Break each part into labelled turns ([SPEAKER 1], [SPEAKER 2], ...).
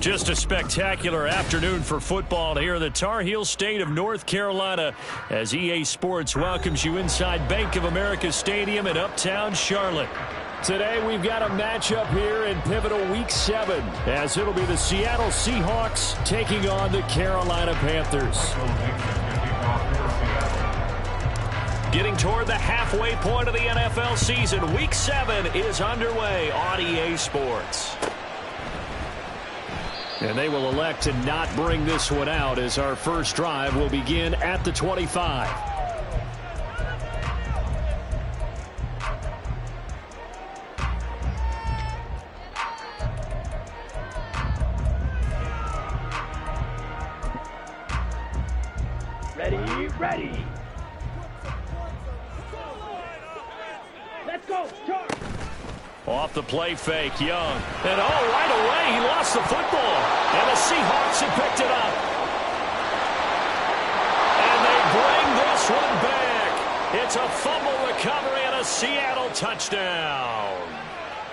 [SPEAKER 1] Just a spectacular afternoon for football here in the Tar Heel state of North Carolina as EA Sports welcomes you inside Bank of America Stadium in uptown Charlotte. Today we've got a matchup here in pivotal Week 7 as it'll be the Seattle Seahawks taking on the Carolina Panthers. Getting toward the halfway point of the NFL season, Week 7 is underway on EA Sports. And they will elect to not bring this one out as our first drive will begin at the 25.
[SPEAKER 2] Ready. Let's go, charge.
[SPEAKER 1] Off the play fake, Young. And right away, he lost the football. And the Seahawks have picked it up. And they bring this one back. It's a fumble recovery and a Seattle touchdown.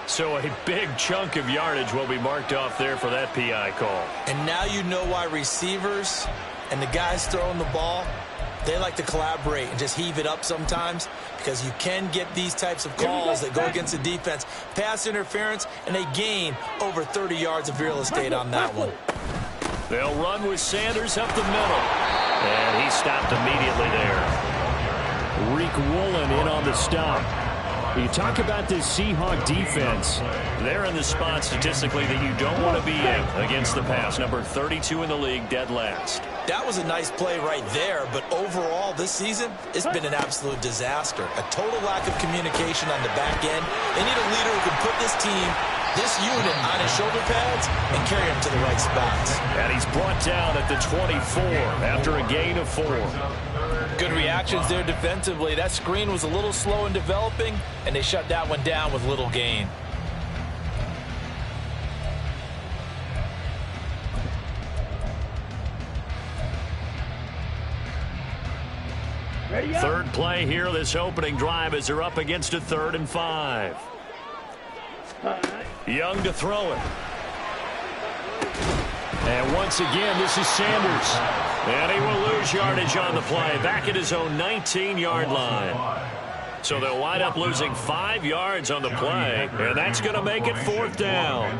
[SPEAKER 1] So a big chunk of yardage will be marked off there for that PI call.
[SPEAKER 3] And now you know why receivers and the guys throwing the ball, they like to collaborate and just heave it up sometimes because you can get these types of calls that go against the defense. Pass interference, and they gain over 30 yards of real estate on that one.
[SPEAKER 1] They'll run with Sanders up the middle. And he stopped immediately there. Reek Woolen in on the stop. You talk about this Seahawk defense. They're in the spot statistically that you don't want to be in against the pass. Number 32 in the league, dead last.
[SPEAKER 3] That was a nice play right there, but overall this season, it's been an absolute disaster. A total lack of communication on the back end. They need a leader who can put this team, this unit, on his shoulder pads and carry them to the right spots.
[SPEAKER 1] And he's brought down at the 24 after a gain of 4.
[SPEAKER 4] Good reactions there defensively. That screen was a little slow in developing, and they shut that one down with little gain.
[SPEAKER 1] Third play here, this opening drive as they're up against a 3rd and 5. Young to throw it. And once again, this is Sanders. And he will lose yardage on the play, back at his own 19-yard line. So they'll wind up losing 5 yards on the play, and that's going to make it 4th down.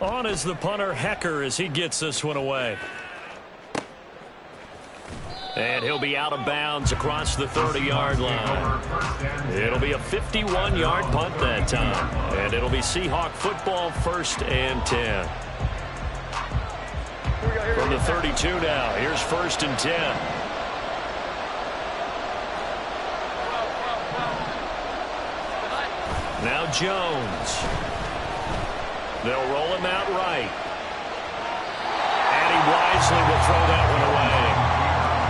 [SPEAKER 1] On is the punter, Hecker, as he gets this one away. And he'll be out of bounds across the 30-yard line. It'll be a 51-yard punt that time. And it'll be Seahawk football, 1st and 10. From the 32 now, here's 1st and 10. Now Jones. They'll roll him out right. And he wisely will throw that one away.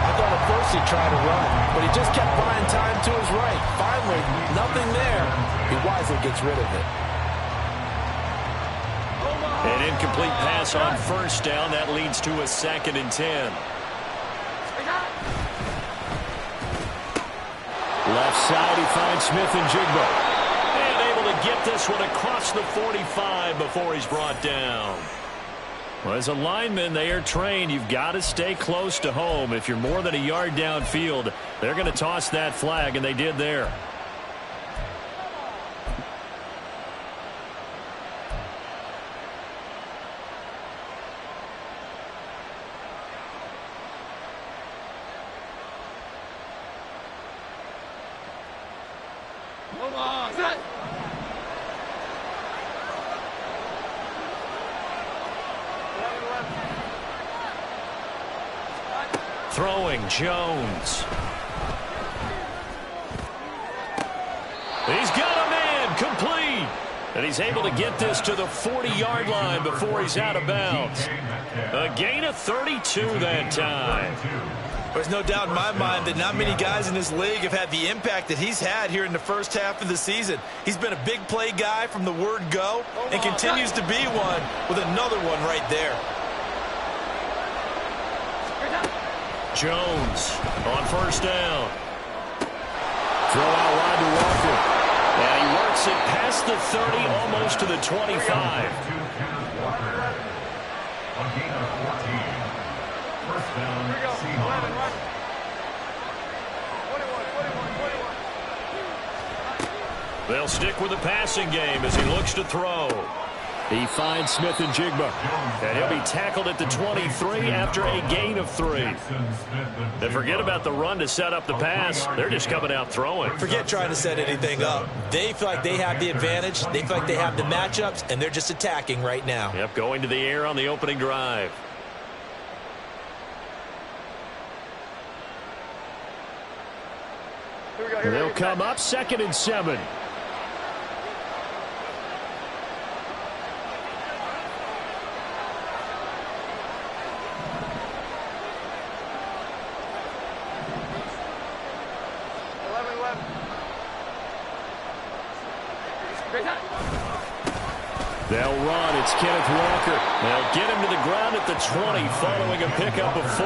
[SPEAKER 4] I thought at first he tried to run, but he just kept buying time to his right. Finally, nothing there. He wisely gets rid of it.
[SPEAKER 1] An incomplete pass on 1st down. That leads to a 2nd and 10. Left side, he finds Smith and Jigba. To get this one across the 45 before he's brought down. Well, as a lineman, they are trained. You've got to stay close to home. If you're more than a yard downfield, they're going to toss that flag, and they did there. Throwing, Jones. He's got a man, complete. And he's able to get this to the 40-yard line before he's out of bounds. A gain of 32 that time.
[SPEAKER 3] There's no doubt in my mind that not many guys in this league have had the impact that he's had here in the first half of the season. He's been a big play guy from the word go and continues to be one with another one right there.
[SPEAKER 1] Jones on 1st down. Throw out wide to Walker. And he works it 30, almost to the 25. They'll stick with the passing game as he looks to throw. He finds Smith and Jigba, and he'll be tackled at the 23 after a gain of 3. And forget about the run to set up the pass. They're just coming out throwing.
[SPEAKER 3] Forget trying to set anything up. They feel like they have the advantage. They feel like they have the matchups, and they're just attacking right now.
[SPEAKER 1] Yep, going to the air on the opening drive. They'll come up 2nd and 7. They'll run. It's Kenneth Walker. They'll get him to the ground at the 20 following a pickup of 4.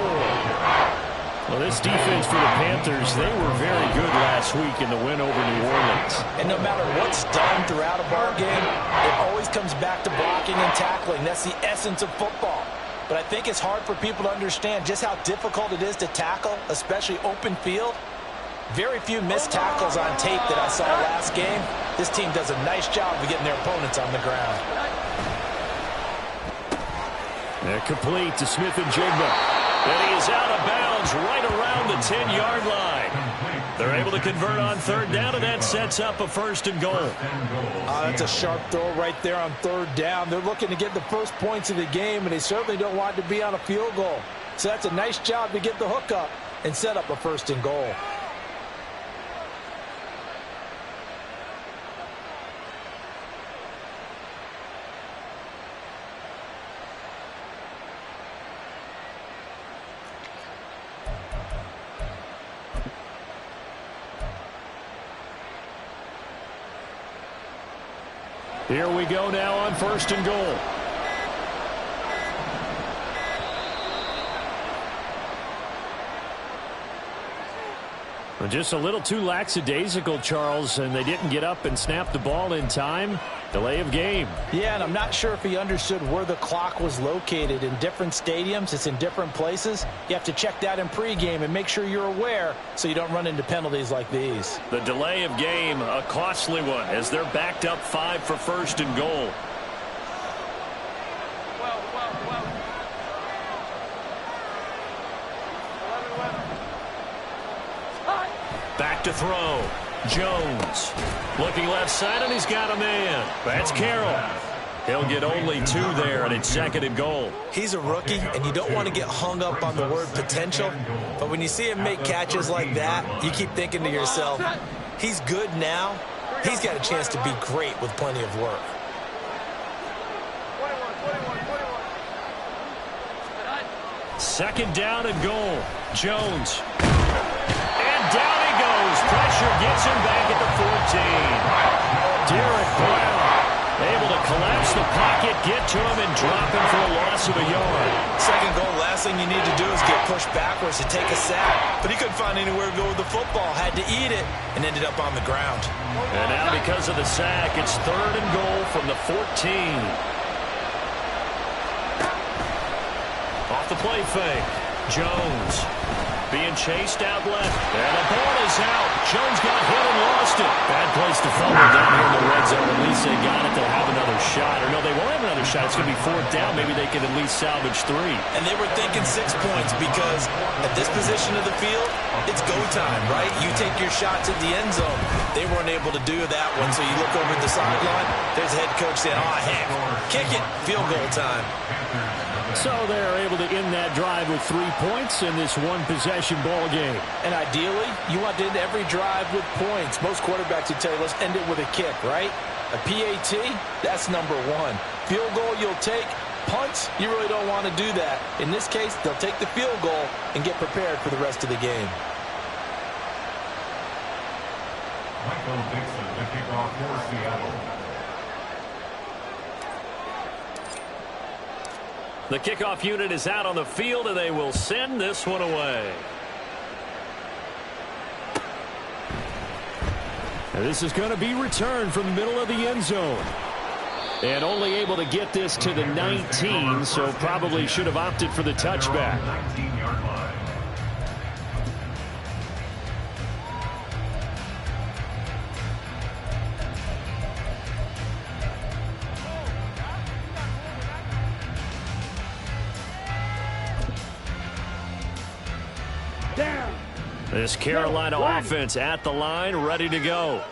[SPEAKER 1] Well, this defense for the Panthers, they were very good last week in the win over New Orleans.
[SPEAKER 3] And no matter what's done throughout a ball game, it always comes back to blocking and tackling. That's the essence of football. But I think it's hard for people to understand just how difficult it is to tackle, especially open field. Very few missed tackles on tape that I saw last game. This team does a nice job of getting their opponents on the ground.
[SPEAKER 1] They're complete to Smith and Jigba. And he is out of bounds right around the 10-yard line. They're able to convert on 3rd down, and that sets up a 1st and goal.
[SPEAKER 3] That's a sharp throw right there on 3rd down. They're looking to get the first points of the game, and they certainly don't want to be on a field goal. So that's a nice job to get the hook up and set up a 1st and goal.
[SPEAKER 1] Here we go now on 1st and goal. Just a little too lackadaisical, Charles, and they didn't get up and snap the ball in time. Delay of game.
[SPEAKER 3] Yeah, and I'm not sure if he understood where the clock was located. In different stadiums, it's in different places. You have to check that in pregame and make sure you're aware so you don't run into penalties like these.
[SPEAKER 1] The delay of game, a costly one, as they're backed up 5 for 1st and goal. Back to throw. Jones looking left side, and he's got a man. That's Carroll. He'll get only 2 there, and it's 2nd and goal.
[SPEAKER 3] He's a rookie, and you don't want to get hung up on the word potential. But when you see him make catches like that, you keep thinking to yourself, he's good now. He's got a chance to be great with plenty of work.
[SPEAKER 1] Second down and goal. Jones. Down he goes. Pressure gets him back at the 14. Derek Brown able to collapse the pocket, get to him, and drop him for a loss of a yard.
[SPEAKER 3] 2nd goal, last thing you need to do is get pushed backwards to take a sack. But he couldn't find anywhere to go with the football. Had to eat it and ended up on the ground.
[SPEAKER 1] And now because of the sack, it's 3rd and goal from the 14. Off the play fake. Jones. Being chased out left. And the ball is out. Jones got hit and lost it. Bad place to fumble down here in the red zone. At least they got it. They'll have another shot. Or no, they won't have another shot. It's going to be 4th down. Maybe they can at least salvage 3.
[SPEAKER 3] And they were thinking 6 points because at this position of the field, it's go time, right? You take your shots at the end zone. They weren't able to do that one. So you look over at the sideline. There's the head coach saying, oh, heck, kick it. Field goal time.
[SPEAKER 1] So they're able to end that drive with 3 points in this one-possession ball game.
[SPEAKER 3] And ideally, you want to end every drive with points. Most quarterbacks would tell you, let's end it with a kick, right? A PAT, that's number 1. Field goal you'll take. Punts, you really don't want to do that. In this case, they'll take the field goal and get prepared for the rest of the game.
[SPEAKER 5] Michael Dixon, the kickoff for Seattle.
[SPEAKER 1] The kickoff unit is out on the field, and they will send this one away. And this is going to be returned from the middle of the end zone. And only able to get this to the 19, so probably should have opted for the touchback.
[SPEAKER 5] 19-yard line.
[SPEAKER 2] Down.
[SPEAKER 1] This Carolina offense at the line, ready to go.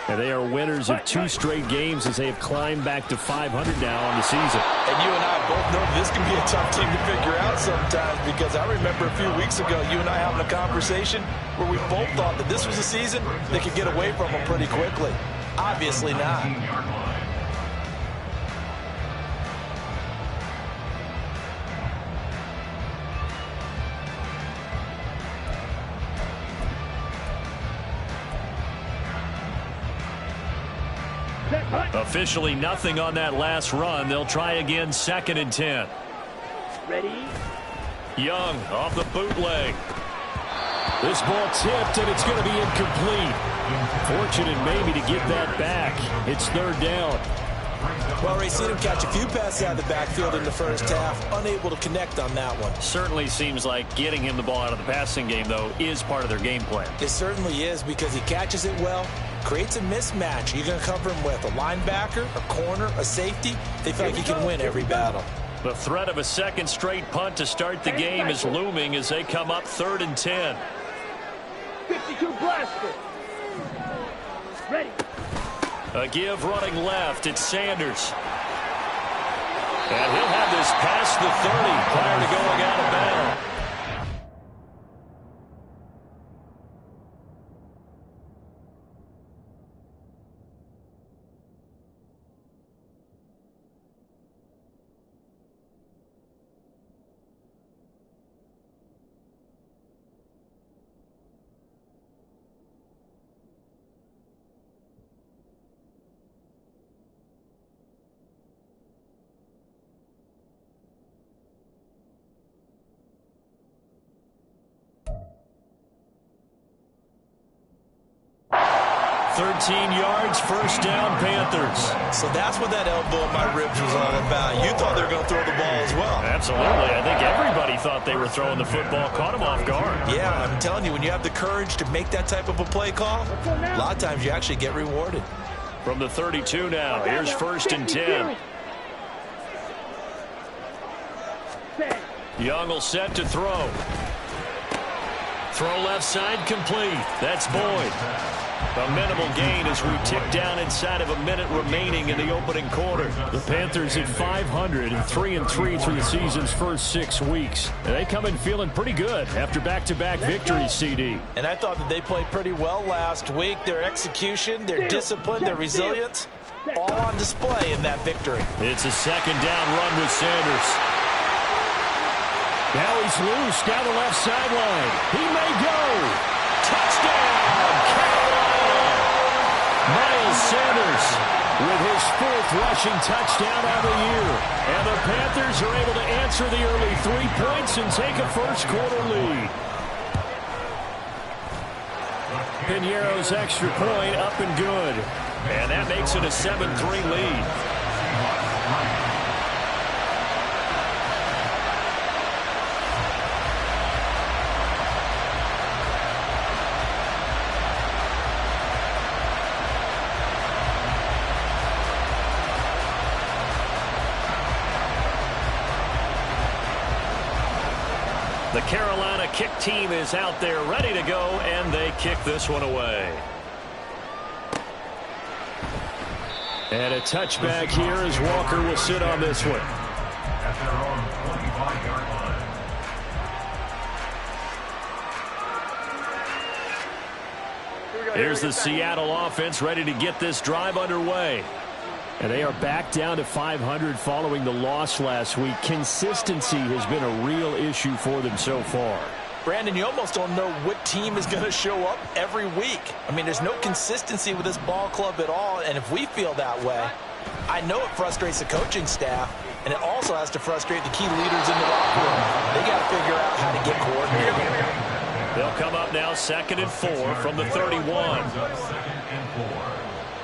[SPEAKER 1] And they are winners of 2 straight games as they have climbed back to 500 now on the season.
[SPEAKER 3] And you and I both know this can be a tough team to figure out sometimes, because I remember a few weeks ago you and I having a conversation where we both thought that this was a season they could get away from them pretty quickly. Obviously not.
[SPEAKER 5] 19-yard line.
[SPEAKER 1] Officially nothing on that last run. They'll try again, 2nd and 10.
[SPEAKER 2] Ready?
[SPEAKER 1] Young off the bootleg. This ball tipped, and it's going to be incomplete. Fortunate maybe to get that back. It's 3rd down.
[SPEAKER 3] Well, Ray, seen him catch a few passes out of the backfield in the first half. Unable to connect on that one.
[SPEAKER 1] Certainly seems like getting him the ball out of the passing game, though, is part of their game plan.
[SPEAKER 3] It certainly is, because he catches it well, creates a mismatch. You're going to cover him with a linebacker, a corner, a safety. They feel like he can win every battle.
[SPEAKER 1] The threat of a 2nd straight punt to start the game is looming as they come up 3rd and 10.
[SPEAKER 2] 52 blaster. Ready?
[SPEAKER 1] A give running left. It's Sanders. And he'll have this past the 30 prior to going out of bounds. Yards, 1st down, Panthers.
[SPEAKER 3] So that's what that elbow in my ribs was all about. You thought they were going to throw the ball as well.
[SPEAKER 1] Absolutely. I think everybody thought they were throwing the football. Caught him off guard.
[SPEAKER 3] Yeah, I'm telling you, when you have the courage to make that type of a play call, a lot of times you actually get rewarded.
[SPEAKER 1] From the 32 now, here's 1st and 10. Young will set to throw. Throw left side complete. That's Boyd. A minimal gain as we tick down inside of a minute remaining in the opening quarter. The Panthers at 500 and 3-3 through the season's first 6 weeks. And they come in feeling pretty good after back-to-back victories, CD.
[SPEAKER 3] And I thought that they played pretty well last week. Their execution, their discipline, their resilience, all on display in that victory.
[SPEAKER 1] It's a 2nd down run with Sanders. Now he's loose down the left sideline. He may go. Touchdown, Carolina. Miles Sanders with his 4th rushing touchdown of the year. And the Panthers are able to answer the early 3 points and take a first-quarter lead. Piñeiro's extra point up and good. And that makes it a 7-3 lead. The Carolina kick team is out there ready to go, and they kick this one away. And a touchback here as Walker will sit on this one.
[SPEAKER 5] At their own 25-yard line.
[SPEAKER 1] Here's the Seattle offense ready to get this drive underway. And they are back down to 500 following the loss last week. Consistency has been a real issue for them so far.
[SPEAKER 3] Brandon, you almost don't know what team is going to show up every week. I mean, there's no consistency with this ball club at all, and if we feel that way, I know it frustrates the coaching staff, and it also has to frustrate the key leaders in the locker room. They got to figure out how to get coordinated.
[SPEAKER 1] They'll come up now 2nd and 4 from the 31.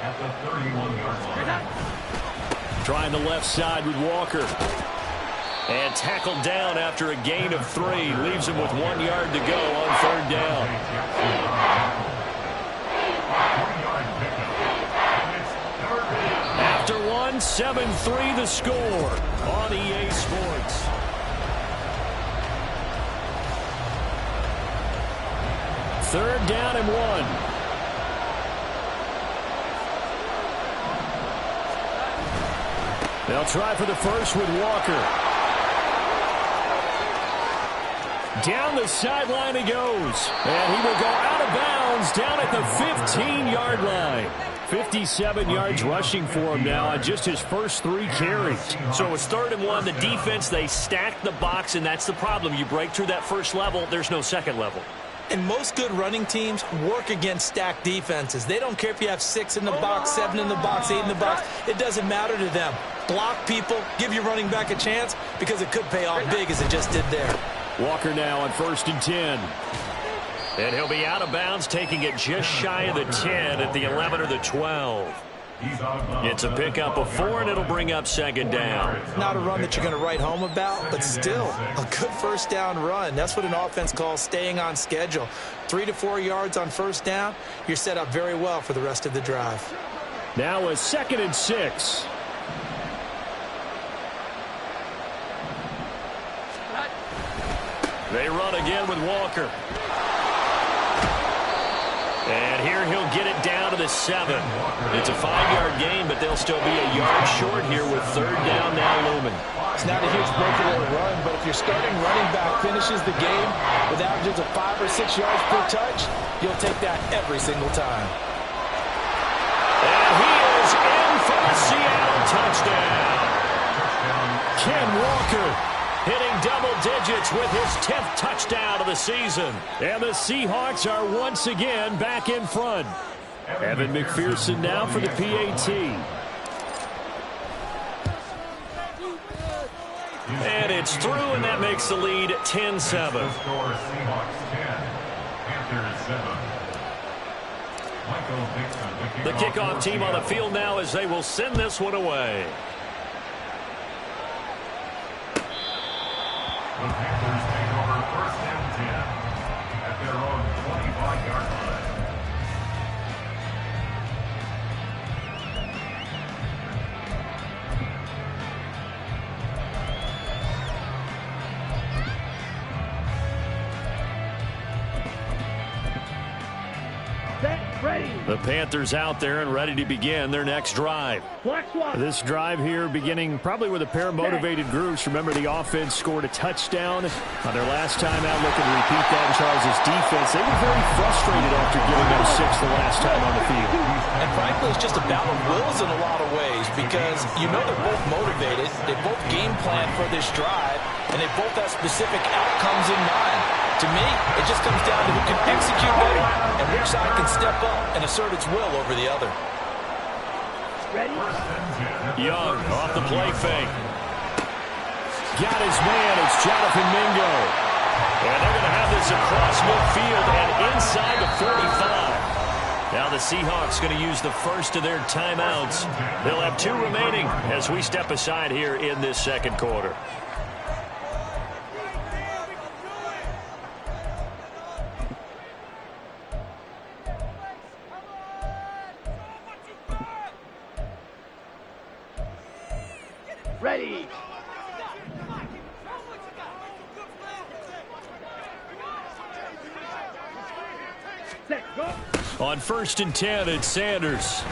[SPEAKER 5] At the 31-yard line.
[SPEAKER 1] Trying the left side with Walker. And tackled down after a gain of 3. Leaves him with 1 yard to go on 3rd down. After 1, 7-3 the score on EA Sports. Third down and 1. They'll try for the first with Walker. Down the sideline he goes. And he will go out of bounds down at the 15-yard line. 57 yards rushing for him now on just his first 3 carries.
[SPEAKER 6] So it's 3rd and 1. The defense, they stack the box, and that's the problem. You break through that first level, there's no second level.
[SPEAKER 3] And most good running teams work against stacked defenses. They don't care if you have 6 in the box, 7 in the box, 8 in the box. It doesn't matter to them. Block people, give your running back a chance, because it could pay off big as it just did there.
[SPEAKER 1] Walker now on 1st and 10. And he'll be out of bounds, taking it just shy of the 10 at the 11 or the 12. It's a pickup of 4, and it'll bring up 2nd down.
[SPEAKER 3] Not a run that you're going to write home about, but still a good first down run. That's what an offense calls staying on schedule. 3 to 4 yards on first down, you're set up very well for the rest of the drive.
[SPEAKER 1] Now a 2nd and 6. They run again with Walker. And here he'll get it down to the 7. It's a 5-yard gain, but they'll still be a yard short here with 3rd down now looming.
[SPEAKER 4] It's not a huge breakaway run, but if your starting running back finishes the game with averages of 5 or 6 yards per touch, you'll take that every single time.
[SPEAKER 1] And he is in for a Seattle touchdown. Ken Walker hitting double digits with his 10th touchdown of the season. And the Seahawks are once again back in front. Evan McPherson now for the PAT. And it's through, and that makes the lead 10-7.
[SPEAKER 5] Score Seahawks 10, Panthers 7.
[SPEAKER 1] The kickoff team on the field now as they will send this one away.
[SPEAKER 5] The Panthers take over 1st and 10 at their own 25-yard line.
[SPEAKER 2] Ready.
[SPEAKER 1] The Panthers out there and ready to begin their next drive. This drive here beginning probably with a pair of motivated groups. Remember, the offense scored a touchdown on their last time out. Looking to repeat that in Charles' defense. They were very frustrated after giving up 6 the last time on the field.
[SPEAKER 3] And frankly, it's just a battle of wills in a lot of ways, because you know they're both motivated. They both game plan for this drive, and they both have specific outcomes in mind. To me, it just comes down to who can execute better and which side can step up and assert its will over the other.
[SPEAKER 2] Ready.
[SPEAKER 1] Young off the play fake. Got his man. It's Jonathan Mingo. And they're going to have this across midfield and inside the 45. Now the Seahawks going to use the first of their timeouts. They'll have 2 remaining as we step aside here in this 2nd quarter.
[SPEAKER 2] Ready. Set, go.
[SPEAKER 1] On 1st and 10, it's Sanders.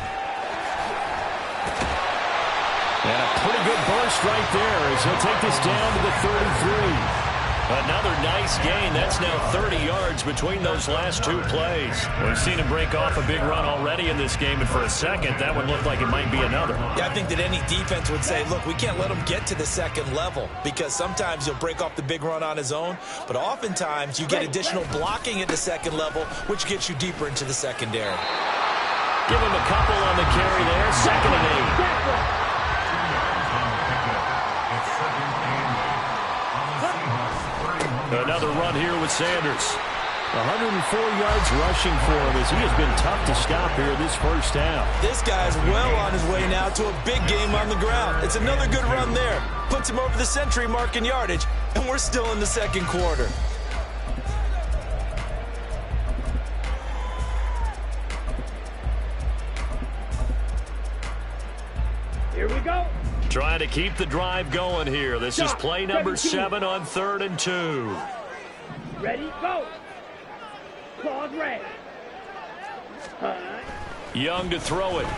[SPEAKER 1] And a pretty good burst right there as he'll take this down to the 33. Another nice gain. That's now 30 yards between those last 2 plays. We've seen him break off a big run already in this game, and for a second, that one looked like it might be another.
[SPEAKER 3] Yeah, I think that any defense would say, look, we can't let him get to the 2nd level, because sometimes he'll break off the big run on his own, but oftentimes you get additional blocking at the 2nd level, which gets you deeper into the secondary.
[SPEAKER 1] Give him a couple on the carry there. 2nd and 8.
[SPEAKER 5] It's 2nd and 8 on the Seahawks 31.
[SPEAKER 1] Another run here with Sanders. 104 yards rushing for him as he has been tough to stop here this first half.
[SPEAKER 3] This guy's well on his way now to a big game on the ground. It's another good run there. Puts him over the century mark in yardage, and we're still in the second quarter.
[SPEAKER 2] Here we go.
[SPEAKER 1] Trying to keep the drive going here. This is play number 7 on 3rd and 2.
[SPEAKER 2] Ready, go. Claws red.
[SPEAKER 1] Young to throw it. And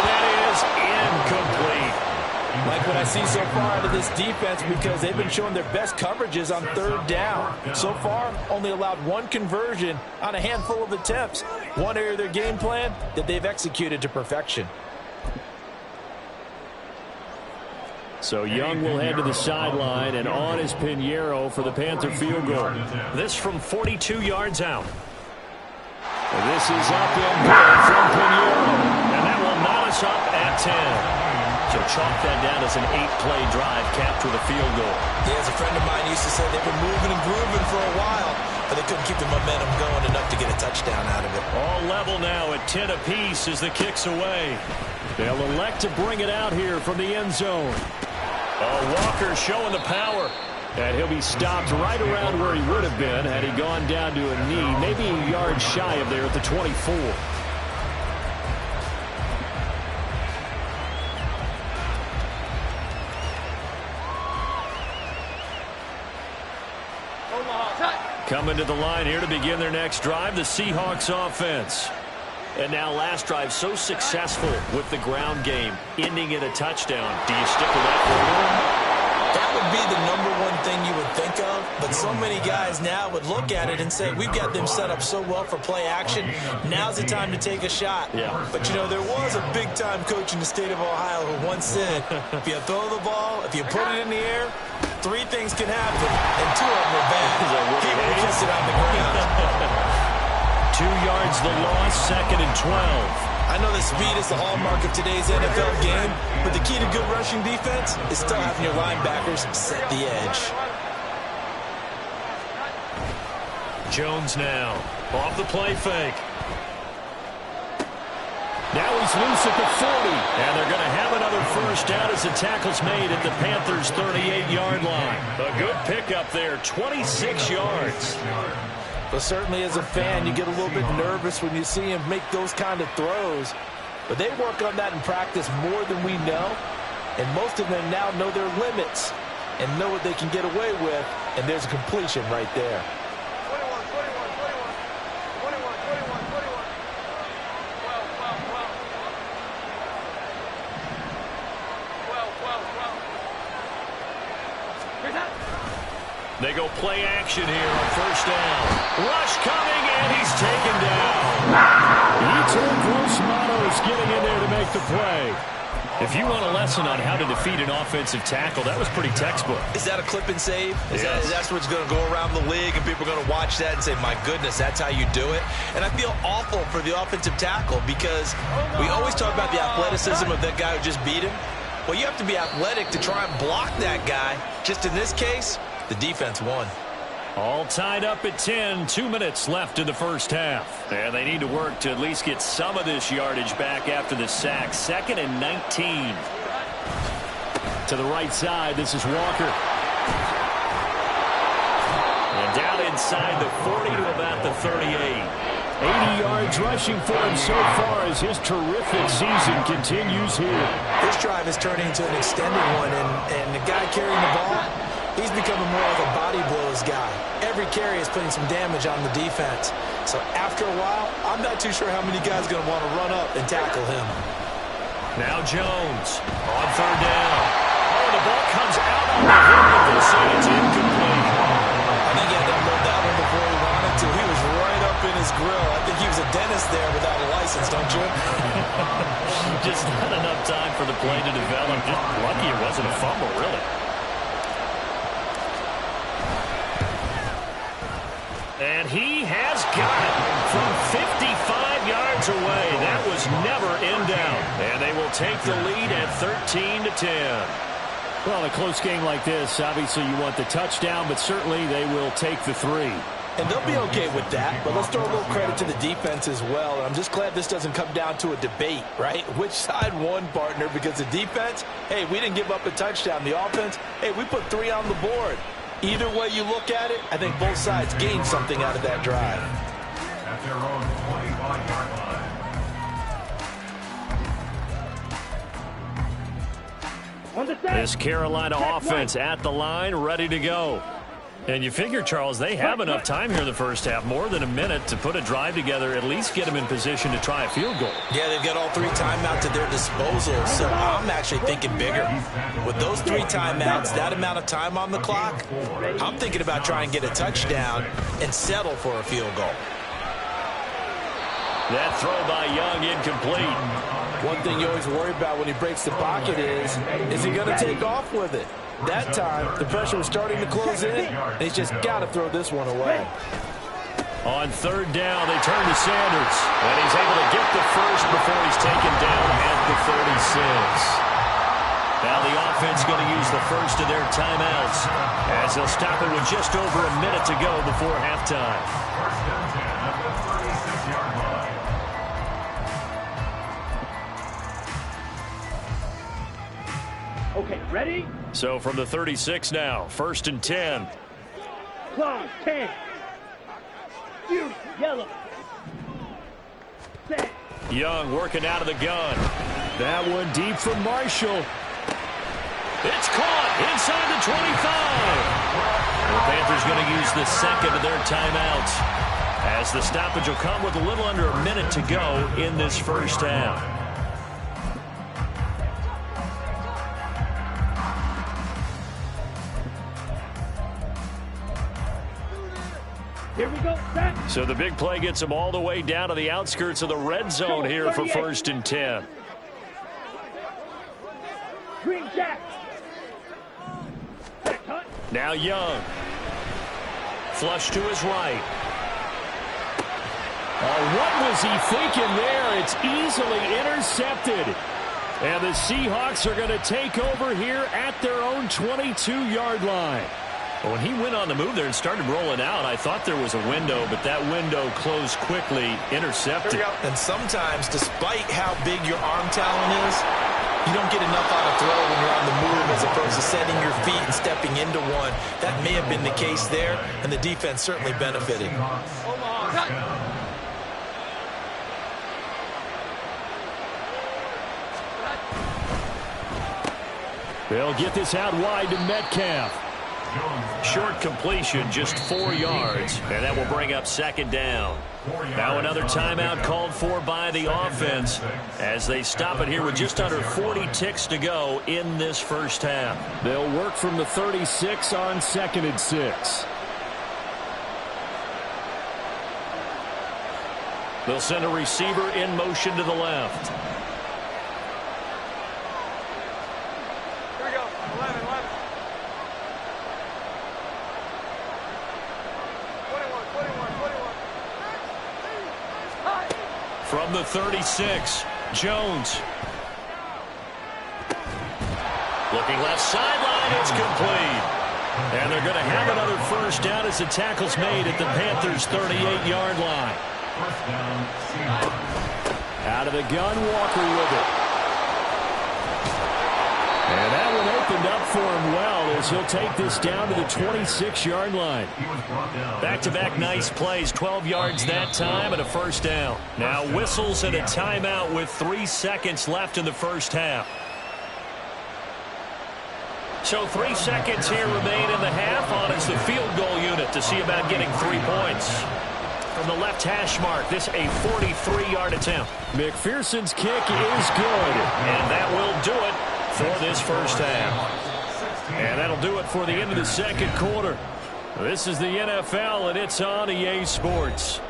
[SPEAKER 1] that is incomplete.
[SPEAKER 4] Like what I see so far out of this defense, because they've been showing their best coverages on 3rd down. So far, only allowed 1 conversion on a handful of attempts. One area of their game plan that they've executed to perfection.
[SPEAKER 1] So Young will head to the sideline, and on is Pinheiro for the Panther field goal. This from 42 yards out. And this is up and good from Pinheiro. And that will knot us up at 10. So chalk that down as an 8-play drive capped with a field goal.
[SPEAKER 3] Yeah, as a friend of mine used to say, they've been moving and grooving for a while, but they couldn't keep the momentum going enough to get a touchdown out of it.
[SPEAKER 1] All level now at 10 apiece as the kick's away. They'll elect to bring it out here from the end zone. Walker showing the power. And he'll be stopped right around where he would have been had he gone down to a knee, maybe a yard shy of there at the 24. Coming to the line here to begin their next drive, the Seahawks offense. And now last drive so successful with the ground game, ending in a touchdown. Do you stick with that formula?
[SPEAKER 3] That would be the #1 thing you would think of, but so many guys now would look at it and say, we've got them set up so well for play action, now's the time to take a shot.
[SPEAKER 1] Yeah.
[SPEAKER 3] But, you know, there was a big-time coach in the state of Ohio who once said, if you throw the ball, if you put it in the air, 3 things can happen, and 2 of them are bad. He will kiss it on the ground.
[SPEAKER 1] 2 yards the loss, 2nd and 12.
[SPEAKER 3] I know that speed is the hallmark of today's NFL game, but the key to good rushing defense is still having your linebackers set the edge.
[SPEAKER 1] Jones now, off the play fake. Now he's loose at the 40, and they're going to have another first down as the tackle's made at the Panthers' 38-yard line. A good pickup there, 26 yards.
[SPEAKER 4] But certainly as a fan, you get a little bit nervous when you see him make those kind of throws. But they work on that in practice more than we know. And most of them now know their limits and know what they can get away with. And there's a completion right there.
[SPEAKER 2] 21.
[SPEAKER 1] They go play action here on first down. Rush coming, and he's taken down. Yetur Gross-Matos getting in there to make the play. If you want a lesson on how to defeat an offensive tackle, that was pretty textbook.
[SPEAKER 3] Is that a clip and save?
[SPEAKER 1] Yes.
[SPEAKER 3] That's what's going to go around the league, and people are going to watch that and say, my goodness, that's how you do it? And I feel awful for the offensive tackle because we always talk about the athleticism of that guy who just beat him. Well, you have to be athletic to try and block that guy. Just in this case, the defense won.
[SPEAKER 1] All tied up at 10, 2 minutes left in the first half. And they need to work to at least get some of this yardage back after the sack. 2nd and 19. To the right side, this is Walker. And down inside the 40 to about the 38. 80 yards rushing for him so far as his terrific season continues here.
[SPEAKER 3] This drive is turning into an extended one, and the guy carrying the ball, he's becoming more of a body blows guy. Every carry is putting some damage on the defense. So after a while, I'm not too sure how many guys are going to want to run up and tackle him.
[SPEAKER 1] Now Jones on 3rd down. Oh, the ball comes out on the hip of this, and it's incomplete.
[SPEAKER 3] I think he had to unload that one before he wanted to. He was right up in his grill. I think he was a dentist there without a license, don't you?
[SPEAKER 1] Just not enough time for the play to develop. Just lucky it wasn't a fumble, really. And he has got it from 55 yards away. That was never in doubt. And they will take the lead at 13-10. Well, in a close game like this, obviously you want the touchdown, but certainly they will take the 3.
[SPEAKER 4] And they'll be okay with that, but let's throw a little credit to the defense as well. And I'm just glad this doesn't come down to a debate, right? Which side won, partner? Because the defense, hey, we didn't give up a touchdown. The offense, hey, we put 3 on the board. Either way you look at it, I think both sides gained something out of that drive.
[SPEAKER 5] At their own 25-yard line.
[SPEAKER 2] On the set.
[SPEAKER 1] This Carolina offense at the line, ready to go. And you figure, Charles, they have enough time here in the first half, more than a minute, to put a drive together, at least get them in position to try a field goal.
[SPEAKER 3] Yeah, they've got all 3 timeouts at their disposal, so I'm actually thinking bigger. With those 3 timeouts, that amount of time on the clock, I'm thinking about trying to get a touchdown and settle for a field goal.
[SPEAKER 1] That throw by Young incomplete.
[SPEAKER 4] One thing you always worry about when he breaks the pocket is he going to take off with it? That time, the pressure was starting to close in, and he's just got to throw this one away.
[SPEAKER 1] On 3rd down, they turn to Sanders, and he's able to get the first before he's taken down at the 36. Now the offense going to use the first of their timeouts as they'll stop it with just over a minute to go before halftime.
[SPEAKER 5] First and 10 at the 36-yard line.
[SPEAKER 2] Okay, ready?
[SPEAKER 1] So from the 36 now, 1st and 10.
[SPEAKER 2] Close, 10. Beauty, yellow. Set.
[SPEAKER 1] Young working out of the gun. That one deep for Marshall. It's caught inside the 25. The Panthers going to use the second of their timeouts as the stoppage will come with a little under a minute to go in this first half.
[SPEAKER 2] Here we go, set.
[SPEAKER 1] So the big play gets them all the way down to the outskirts of the red zone here for 1st and 10.
[SPEAKER 2] Green jack. Set, cut.
[SPEAKER 1] Now Young. Flush to his right. Oh, what was he thinking there? It's easily intercepted. And the Seahawks are going to take over here at their own 22-yard line. When he went on the move there and started rolling out, I thought there was a window, but that window closed quickly, intercepted.
[SPEAKER 3] And sometimes, despite how big your arm talent is, you don't get enough on a throw when you're on the move as opposed to setting your feet and stepping into one. That may have been the case there, and the defense certainly benefited.
[SPEAKER 1] They'll get this out wide to Metcalf. Short completion, just 4 yards, and that will bring up 2nd down. Now another timeout called for by the offense as they stop it here with just under 40 ticks to go in this first half. They'll work from the 36 on 2nd and 6. They'll send a receiver in motion to the left. From the 36, Jones. Looking left sideline, it's complete. And they're going to have another first down as the tackle's made at the Panthers' 38-yard line. Out of the gun, Walker with it. And that one opened up for him well as he'll take this down to the 26-yard line. Back-to-back nice plays, 12 yards that time and a first down. Now whistles and a timeout with 3 seconds left in the first half. So 3 seconds here remain in the half on as the field goal unit to see about getting 3 points. From the left hash mark, this a 43-yard attempt. McPherson's kick is good, and that will do it for this first half. And that'll do it for the end of the second quarter. This is the NFL, and it's on EA Sports.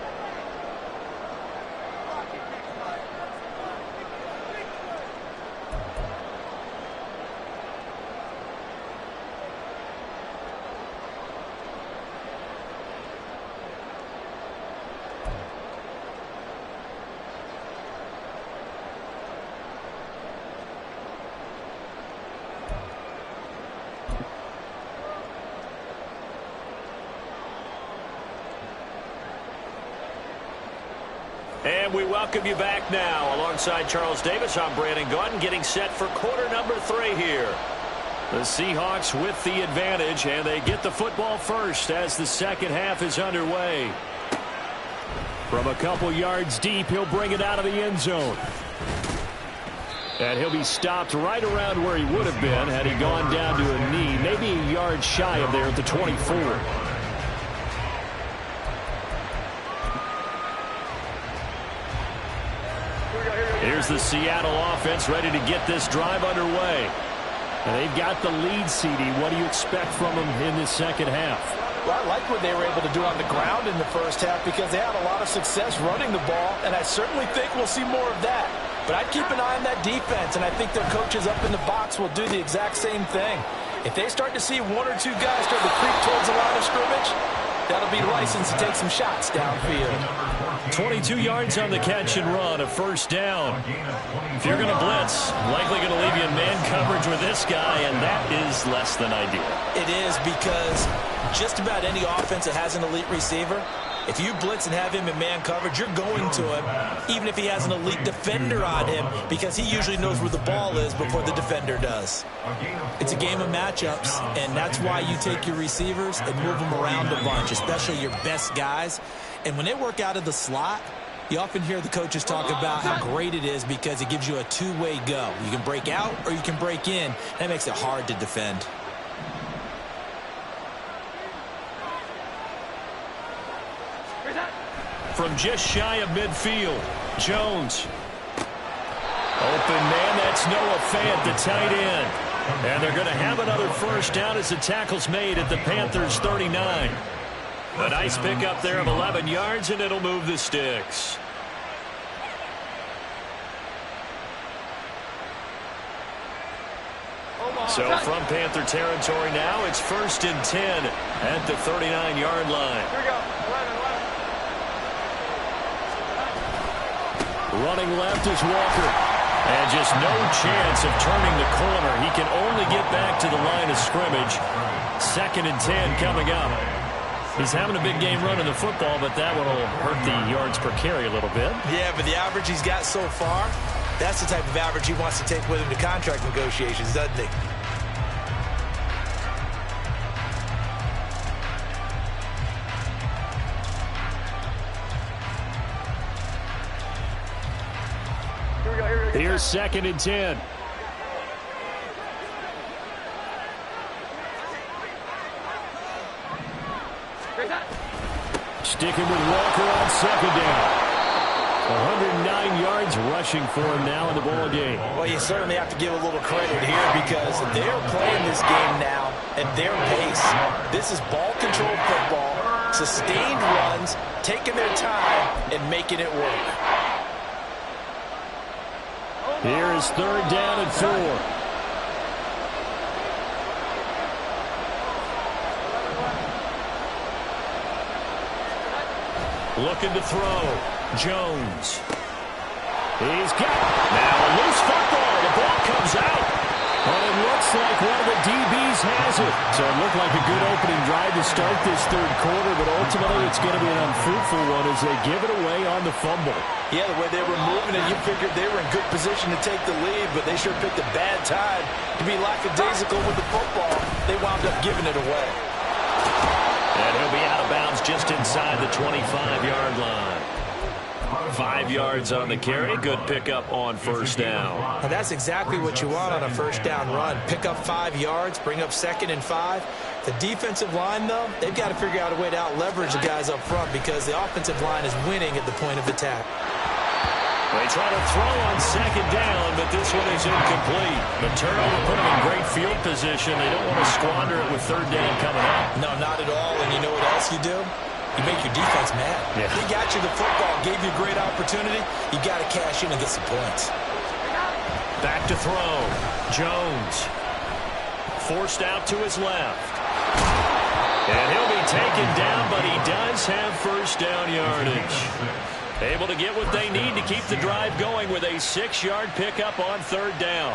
[SPEAKER 6] welcome you back now. Alongside Charles Davis, I'm Brandon Gaudin, getting set for quarter number 3 here. The Seahawks with the advantage, and they get the football first as the second half is underway. From a couple yards deep, he'll bring it out of the end zone. And he'll be stopped right around where he would have been had he gone down to a knee, maybe a yard shy of there at the 24. Here's the Seattle offense ready to get this drive underway. And they've got the lead, CD. What do you expect from them in this second half?
[SPEAKER 4] Well, I like what they were able to do on the ground in the first half because they had a lot of success running the ball, and I certainly think we'll see more of that. But I'd keep an eye on that defense, and I think their coaches up in the box will do the exact same thing. If they start to see 1 or 2 guys start to creep towards the line of scrimmage, that'll be licensed to take some shots downfield.
[SPEAKER 1] 22 yards on the catch and run, a first down. If you're going to blitz, likely going to leave you in man coverage with this guy, and that is less than ideal.
[SPEAKER 3] It is, because just about any offense that has an elite receiver, if you blitz and have him in man coverage, you're going to him, even if he has an elite defender on him, because he usually knows where the ball is before the defender does. It's a game of matchups, and that's why you take your receivers and move them around a bunch, especially your best guys. And when they work out of the slot, you often hear the coaches talk about how great it is because it gives you a two-way go. You can break out or you can break in. That makes it hard to defend.
[SPEAKER 1] From just shy of midfield, Jones. Open man, that's Noah Fant, the tight end. And they're going to have another first down as the tackle's made at the Panthers' 39. A nice pickup there of 11 yards, and it'll move the sticks. So from Panther territory now, it's 1st and 10 at the 39-yard line.
[SPEAKER 2] Here we go. 11.
[SPEAKER 1] Running left is Walker. And just no chance of turning the corner. He can only get back to the line of scrimmage. 2nd and 10 coming up. He's having a big game running the football, but that one will hurt the yards per carry a little bit.
[SPEAKER 3] Yeah, but the average he's got so far, that's the type of average he wants to take with him to contract negotiations, doesn't he?
[SPEAKER 1] Here's 2nd and 10. Sticking with Walker on 2nd down. 109 yards rushing for him now in the ball game.
[SPEAKER 3] Well, you certainly have to give a little credit here because they're playing this game now at their pace. This is ball-controlled football, sustained runs, taking their time, and making it work.
[SPEAKER 1] Here is 3rd down and 4. Looking to throw. Jones. He's got now a loose football. The ball comes out. But it looks like one of the DBs has it. So it looked like a good opening drive to start this 3rd quarter, but ultimately it's going to be an unfruitful one as they give it away on the fumble.
[SPEAKER 4] Yeah, the way they were moving it, you figured they were in good position to take the lead, but they sure picked a bad time to be lackadaisical with the football. They wound up giving it away.
[SPEAKER 1] And he'll be out of bounds just inside the 25-yard line. 5 yards on the carry. Good pickup on 1st down.
[SPEAKER 3] Now that's exactly what you want on a 1st down run. Pick up 5 yards, bring up 2nd and 5. The defensive line, though, they've got to figure out a way to out-leverage the guys up front because the offensive line is winning at the point of attack.
[SPEAKER 1] They try to throw on 2nd down, but this one is incomplete. The turnover put them in great field position. They don't want to squander it with 3rd down coming up.
[SPEAKER 3] No, not at all. And you know what else you do? You make your defense mad.
[SPEAKER 1] Yeah.
[SPEAKER 3] They got you the football, gave you a great opportunity. You got to cash in and get some points.
[SPEAKER 1] Back to throw. Jones. Forced out to his left. And he'll be taken down, but he does have 1st down yardage. Able to get what they need to keep the drive going with a 6-yard pickup on 3rd down.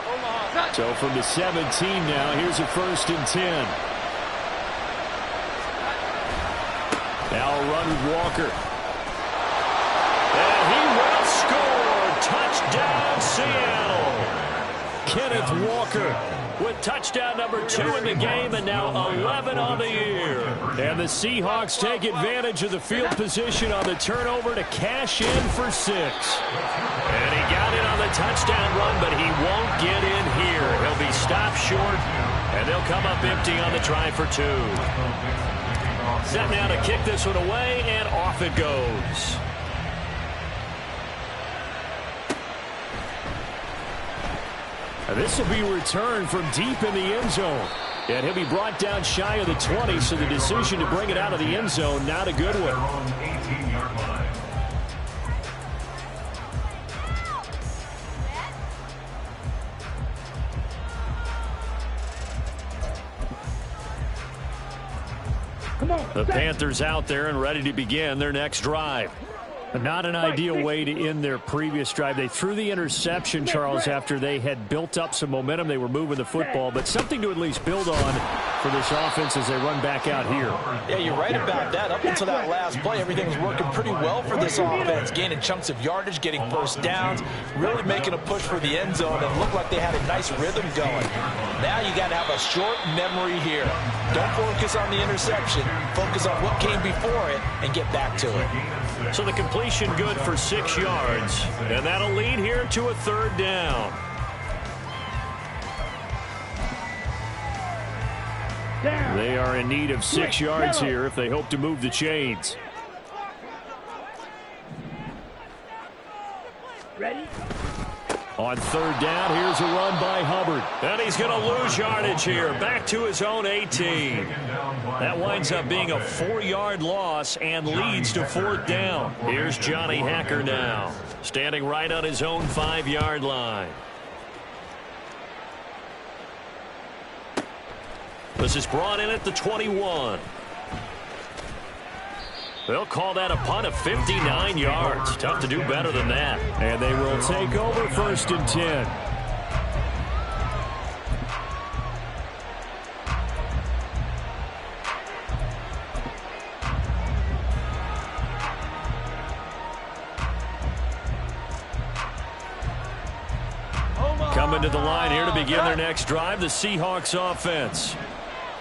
[SPEAKER 1] So from the 17 now, here's a 1st and 10. Now a run with Walker. And he will score.
[SPEAKER 6] Touchdown, Seattle. Kenneth Walker with touchdown number 2 in the game, and now 11 on the year. And the Seahawks take advantage of the field position on the turnover to cash in for 6. And he got in on the touchdown run, but he won't get in here. He'll be stopped short, and they'll come up empty on the try for 2. Set now to kick this one away, and off it goes. This will be returned from deep in the end zone. And he'll be brought down shy of the 20, so the decision to bring it out of the end zone, not a good one. The Panthers out there and ready to begin their next drive. Not an ideal way to end their previous drive. They threw the interception, Charles, after they had built up some momentum. They were moving the football, but something to at least build on for this offense as they run back out here.
[SPEAKER 4] Yeah, you're right about that. Up until that last play, everything was working pretty well for this offense, gaining chunks of yardage, getting first downs, really making a push for the end zone, and looked like they had a nice rhythm going. Now you got to have a short memory here. Don't focus on the interception. Focus on what came before it and get back to it.
[SPEAKER 6] So the completion good for 6 yards, and that'll lead here to a 3rd down. They are in need of 6 yards here if they hope to move the chains.
[SPEAKER 2] Ready?
[SPEAKER 6] On 3rd down, here's a run by Hubbard. And he's going to lose yardage here. Back to his own 18. That winds up being a 4-yard loss and leads to 4th down. Here's Johnny Hacker now, standing right on his own 5-yard line. This is brought in at the 21. They'll call that a punt of 59 yards. Tough to do better than that.
[SPEAKER 1] And they will take over 1st and 10. Coming to the line here to begin their next drive, the Seahawks offense.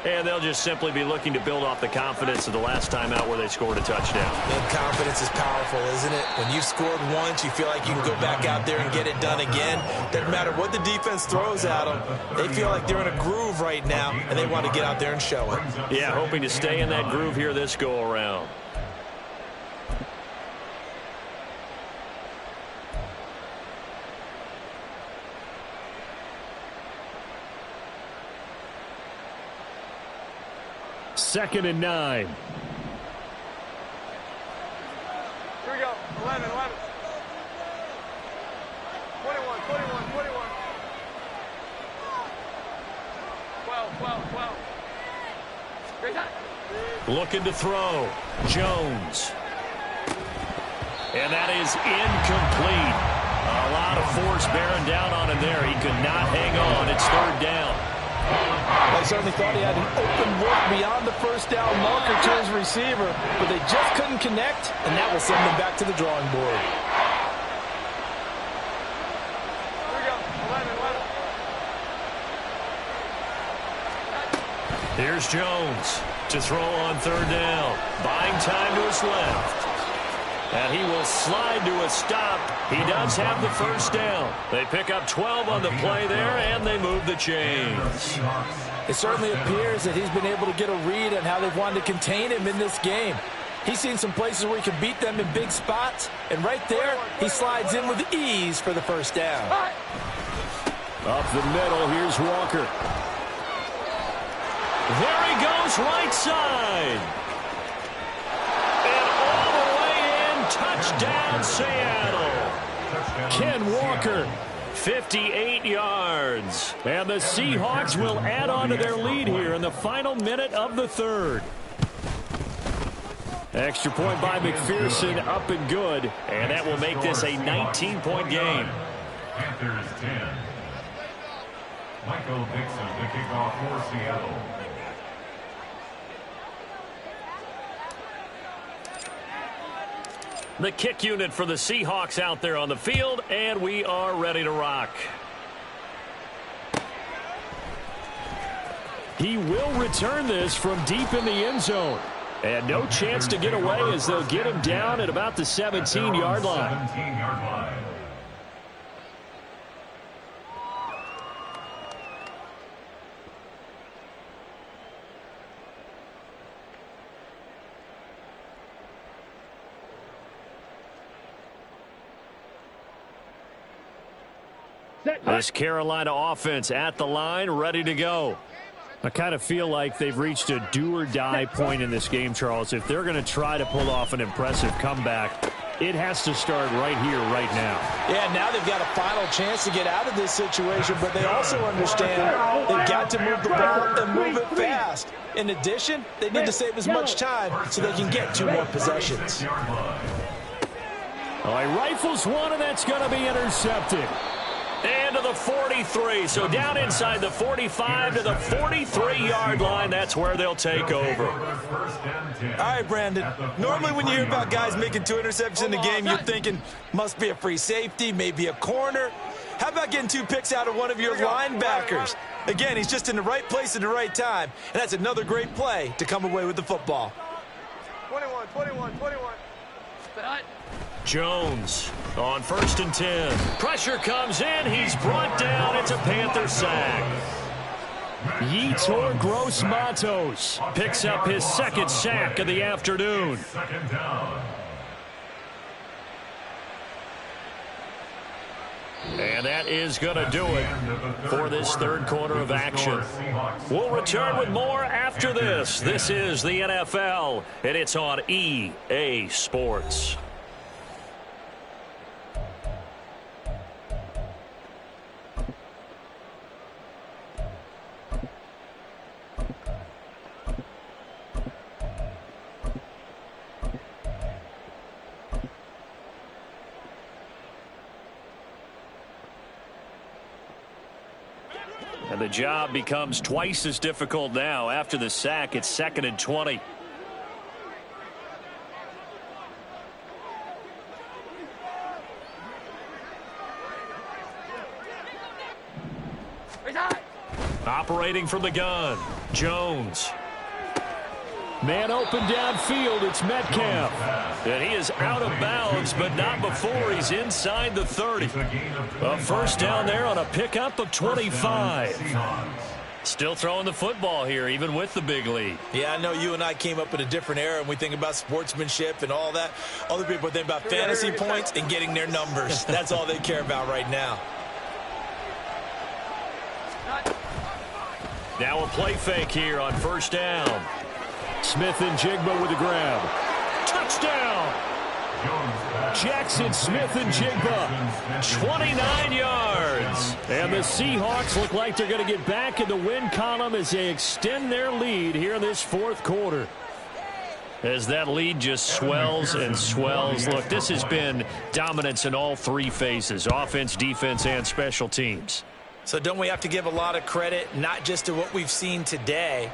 [SPEAKER 6] And they'll just simply be looking to build off the confidence of the last time out where they scored a touchdown.
[SPEAKER 3] And confidence is powerful, isn't it? When you've scored once, you feel like you can go back out there and get it done again. Doesn't matter what the defense throws at them. They feel like they're in a groove right now, and they want to get out there and show it.
[SPEAKER 6] Yeah, hoping to stay in that groove here this go-around.
[SPEAKER 1] Second and 9.
[SPEAKER 7] Here we go. 11, 11. 21, 21, 21. 12, 12, 12. Great time.
[SPEAKER 6] Looking to throw. Jones. And that is incomplete. A lot of force bearing down on him there. He could not hang on. It's 3rd down.
[SPEAKER 4] I certainly thought he had an open look beyond the first down marker to his receiver, but they just couldn't connect, and that will send them back to the drawing board.
[SPEAKER 7] Here we go. 11, 11.
[SPEAKER 6] Here's Jones to throw on 3rd down. Buying time to his left. And he will slide to a stop. He does have the 1st down. They pick up 12 on the play there, and they move the chains.
[SPEAKER 4] It certainly appears that he's been able to get a read on how they've wanted to contain him in this game. He's seen some places where he can beat them in big spots, and right there, he slides in with ease for the 1st down.
[SPEAKER 1] Up the middle, here's Walker.
[SPEAKER 6] There he goes, right side. And all the way in, touchdown, Seattle.
[SPEAKER 1] Ken Walker.
[SPEAKER 6] 58 yards.
[SPEAKER 1] And the Seahawks will add on to their lead here in the final minute of the 3rd. Extra point by McPherson, up and good.
[SPEAKER 6] And that will make this a 19-point game.
[SPEAKER 5] Panthers 10. Michael Dixon, the kickoff for Seattle.
[SPEAKER 1] The kick unit for the Seahawks out there on the field, and we are ready to rock. He will return this from deep in the end zone. And no chance to get away as they'll get him down at about the 17-yard line.
[SPEAKER 5] 17-yard line.
[SPEAKER 1] This Carolina offense at the line, ready to go. I kind of feel like they've reached a do-or-die point in this game, Charles. If they're going to try to pull off an impressive comeback, it has to start right here, right now.
[SPEAKER 4] Yeah, now they've got a final chance to get out of this situation, but they also understand they've got to move the ball and move it fast. In addition, they need to save as much time so they can get 2 more possessions.
[SPEAKER 1] Well, he rifles one, and that's going to be intercepted. And to the 43, so down inside the 45 to the 43-yard line. That's where they'll take over.
[SPEAKER 3] All right, Brandon. Normally when you hear about guys making 2 interceptions in the game, you're thinking must be a free safety, maybe a corner. How about getting 2 picks out of one of your linebackers? Again, he's just in the right place at the right time, and that's another great play to come away with the football.
[SPEAKER 7] 21, 21, 21.
[SPEAKER 1] Jones on 1st and 10. Pressure comes in. He's brought down. It's a Panther sack. Yetur Gross-Matos picks up his 2nd sack of the afternoon.
[SPEAKER 5] Second down.
[SPEAKER 1] And that is going to do it for this 3rd quarter of action. We'll return with more after this. This is the NFL, and it's on EA Sports. And the job becomes twice as difficult now. After the sack, it's 2nd and 20. Operating from the gun, Jones. Man open downfield, it's Metcalf. And he is out of bounds, but not before he's inside the 30. A first down there on a pickup of 25. Still throwing the football here, even with the big lead.
[SPEAKER 3] Yeah, I know you and I came up in a different era, and we think about sportsmanship and all that. Other people think about fantasy points and getting their numbers. That's all they care about right now.
[SPEAKER 1] Now a play fake here on 1st down. Smith and Jigba with a grab. Touchdown! Jackson Smith and Jigba, 29 yards. And the Seahawks look like they're going to get back in the win column as they extend their lead here in this 4th quarter. As that lead just swells and swells. Look, this has been dominance in all 3 phases, offense, defense, and special teams.
[SPEAKER 3] So don't we have to give a lot of credit, not just to what we've seen today,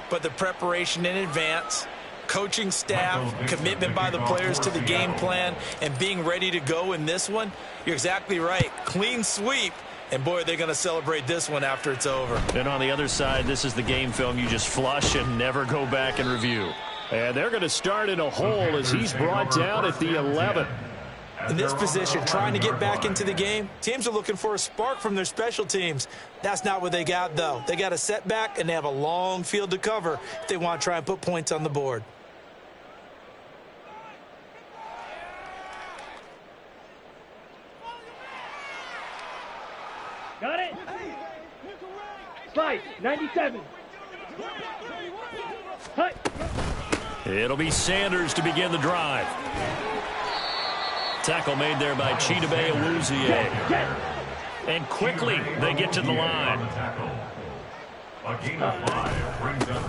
[SPEAKER 3] but the preparation in advance, coaching staff, commitment by the players to the game plan, and being ready to go in this one? You're exactly right. Clean sweep. And, boy, they're going to celebrate this one after it's over.
[SPEAKER 1] And on the other side, this is the game film you just flush and never go back and review. And they're going to start in a hole as he's brought down at the 11.
[SPEAKER 3] In this position, trying to get back into the game, teams are looking for a spark from their special teams. That's not what they got, though. They got a setback, and they have a long field to cover if they want to try and put points on the board.
[SPEAKER 2] Got it? 5, 97. Hut.
[SPEAKER 1] It'll be Sanders to begin the drive. Tackle made there by Chidobe Awuzie. And quickly they get to the line.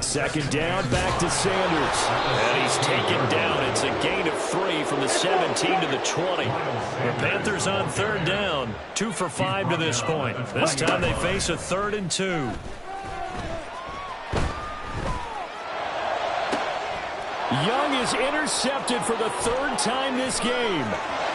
[SPEAKER 1] Second down, back to Sanders. And he's taken down. It's a gain of 3 from the 17 to the 20. The Panthers on 3rd down, 2 for 5 to this point. This time they face a 3rd and 2. Young is intercepted for the third time this game.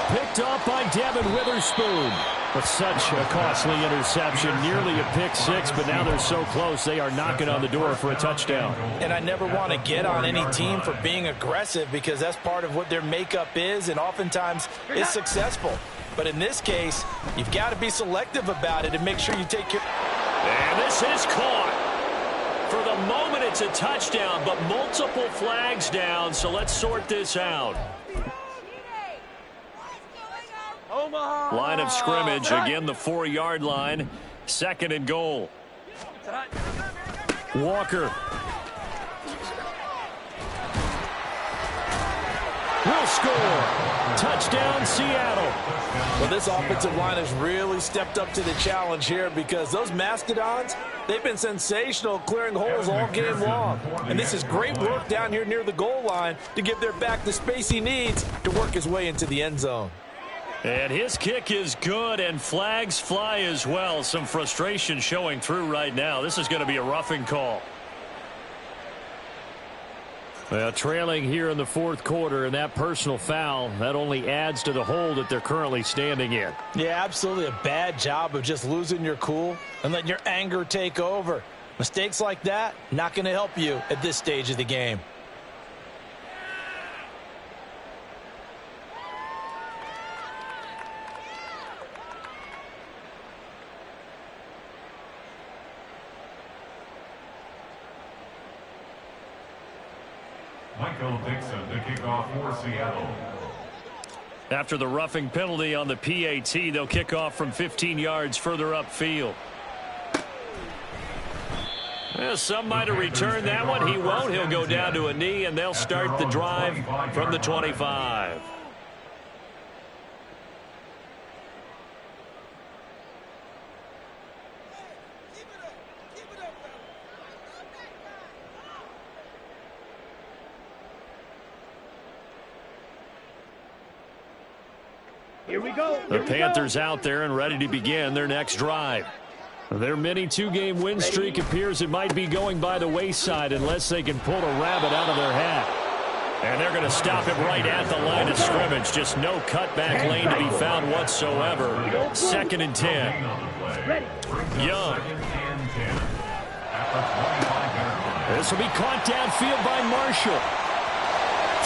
[SPEAKER 1] Picked off by Devin Witherspoon. But such a costly interception, nearly a pick six, but now they're so close they are knocking on the door for a touchdown.
[SPEAKER 4] And I never want to get on any team for being aggressive because that's part of what their makeup is, and oftentimes is successful. But in this case, you've got to be selective about it and make sure you take your...
[SPEAKER 6] And this is caught. For the moment, it's a touchdown, but multiple flags down, so let's sort this out. Line of scrimmage, again the 4-yard line. 2nd and goal.
[SPEAKER 1] Walker. Will score. Touchdown, Seattle.
[SPEAKER 4] Well, this offensive line has really stepped up to the challenge here because those Mastodons, they've been sensational clearing holes all game long. And this is great work down here near the goal line to give their back the space he needs to work his way into the end zone.
[SPEAKER 1] And his kick is good, and flags fly as well. Some frustration showing through right now. This is going to be a roughing call. Well, trailing here in the 4th quarter, and that personal foul, that only adds to the hole that they're currently standing in.
[SPEAKER 4] Yeah, absolutely a bad job of just losing your cool and letting your anger take over. Mistakes like that, not going to help you at this stage of the game.
[SPEAKER 5] Michael Dixon to kick off for Seattle.
[SPEAKER 1] After the roughing penalty on the PAT, they'll kick off from 15 yards further upfield. Well, some might have returned that one. He won't. He'll go down to a knee, and they'll start the drive from the 25.
[SPEAKER 2] Here we go.
[SPEAKER 1] The Panthers out there and ready to begin their next drive. Their mini 2-game win streak appears it might be going by the wayside unless they can pull a rabbit out of their hat. And they're going to stop him right at the line of scrimmage. Just no cutback lane to be found whatsoever. 2nd and 10. Young. This will be caught downfield by Marshall.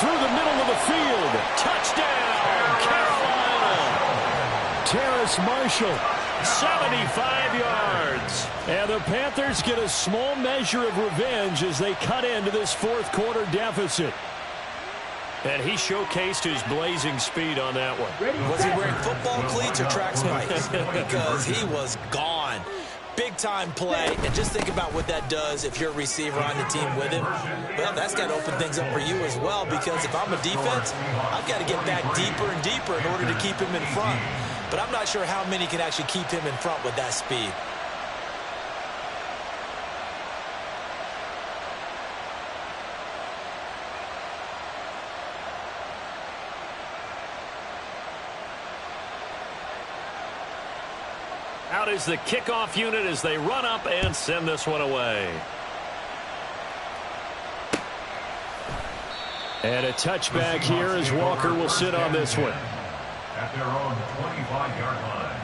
[SPEAKER 1] Through the middle of the field. Touchdown, Carolina. Terrace Marshall. 75 yards. And the Panthers get a small measure of revenge as they cut into this 4th quarter deficit. And he showcased his blazing speed on that one.
[SPEAKER 3] Was he wearing football cleats or track spikes? Because he was gone. Big-time play, and just think about what that does if you're a receiver on the team with him. Well, that's got to open things up for you as well, because if I'm a defense, I've got to get back deeper and deeper in order to keep him in front. But I'm not sure how many can actually keep him in front with that speed.
[SPEAKER 1] Out is the kickoff unit as they run up and send this one away. And a touchback here as Walker will sit on this one.
[SPEAKER 5] At their own 25-yard line.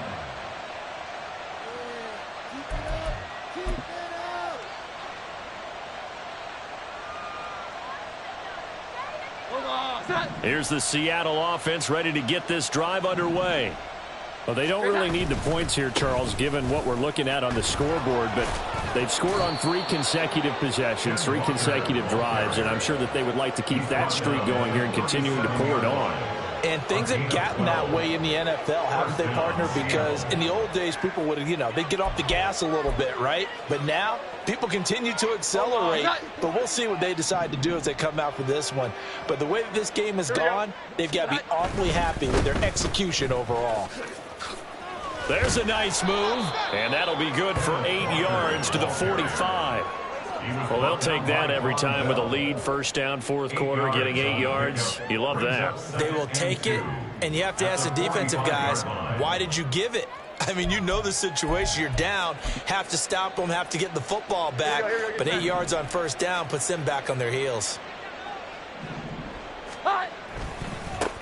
[SPEAKER 1] Here's the Seattle offense ready to get this drive underway. Well, they don't really need the points here, Charles, given what we're looking at on the scoreboard, but they've scored on 3 consecutive possessions, 3 consecutive drives, and I'm sure that they would like to keep that streak going here and continuing to pour it on.
[SPEAKER 4] And things have gotten that way in the NFL, haven't they, partner? Because in the old days, people would, they'd get off the gas a little bit, right? But now, people continue to accelerate. But we'll see what they decide to do as they come out for this one. But the way that this game has gone, they've got to be awfully happy with their execution overall.
[SPEAKER 1] There's a nice move, and that'll be good for 8 yards to the 45. Well, they'll take that every time with a lead. First down, 4th quarter, getting 8 yards. You love that.
[SPEAKER 3] They will take it, and you have to ask the defensive guys, why did you give it? I mean, you know the situation. You're down, have to stop them, have to get the football back. But 8 yards on first down puts them back on their heels.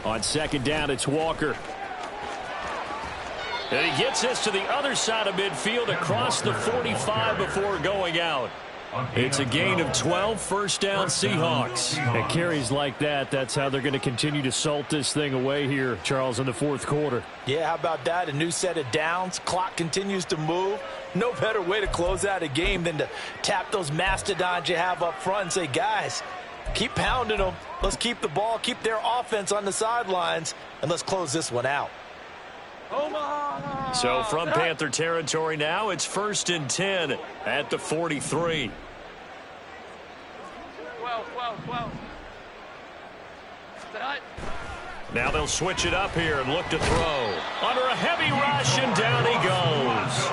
[SPEAKER 1] On second down, it's Walker.
[SPEAKER 6] And he gets this to the other side of midfield across the 45 before going out.
[SPEAKER 1] It's a gain of 12, first down Seahawks. And carries like that, that's how they're going to continue to salt this thing away here, Charles, in the fourth quarter.
[SPEAKER 4] Yeah, how about that? A new set of downs. Clock continues to move. No better way to close out a game than to tap those mastodons you have up front and say, guys, keep pounding them. Let's keep the ball, keep their offense on the sidelines, and let's close this one out.
[SPEAKER 6] So from Panther territory now, it's 1st and 10 at the 43.
[SPEAKER 7] 12.
[SPEAKER 6] Now they'll switch it up here and look to throw. Under a heavy rush, and down he goes.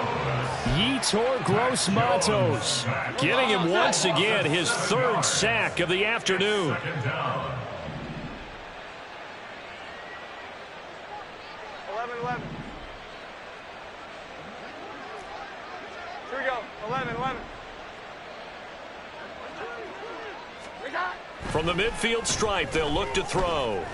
[SPEAKER 1] Yetur Gross-Matos getting him once again his 3rd sack of the afternoon.
[SPEAKER 7] 11. Here we go. 11.
[SPEAKER 6] From the midfield stripe, they'll look to throw.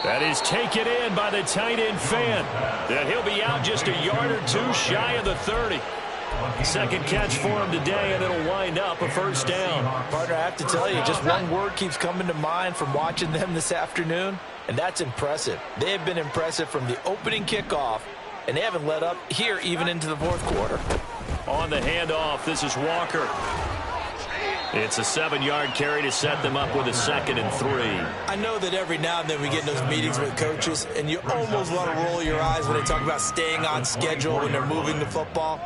[SPEAKER 1] That is taken in by the tight end Fan.
[SPEAKER 6] And he'll be out just a yard or two shy of the 30. Second catch for him today, and it'll wind up a first down.
[SPEAKER 4] Partner, I have to tell you, just one word keeps coming to mind from watching them this afternoon, and that's impressive. They have been impressive from the opening kickoff, and they haven't let up here even into the fourth quarter.
[SPEAKER 6] On the handoff, this is Walker. It's a 7-yard carry to set them up with a 2nd and 3.
[SPEAKER 3] I know that every now and then we get in those meetings with coaches, and you almost want to roll your eyes when they talk about staying on schedule when they're moving the football.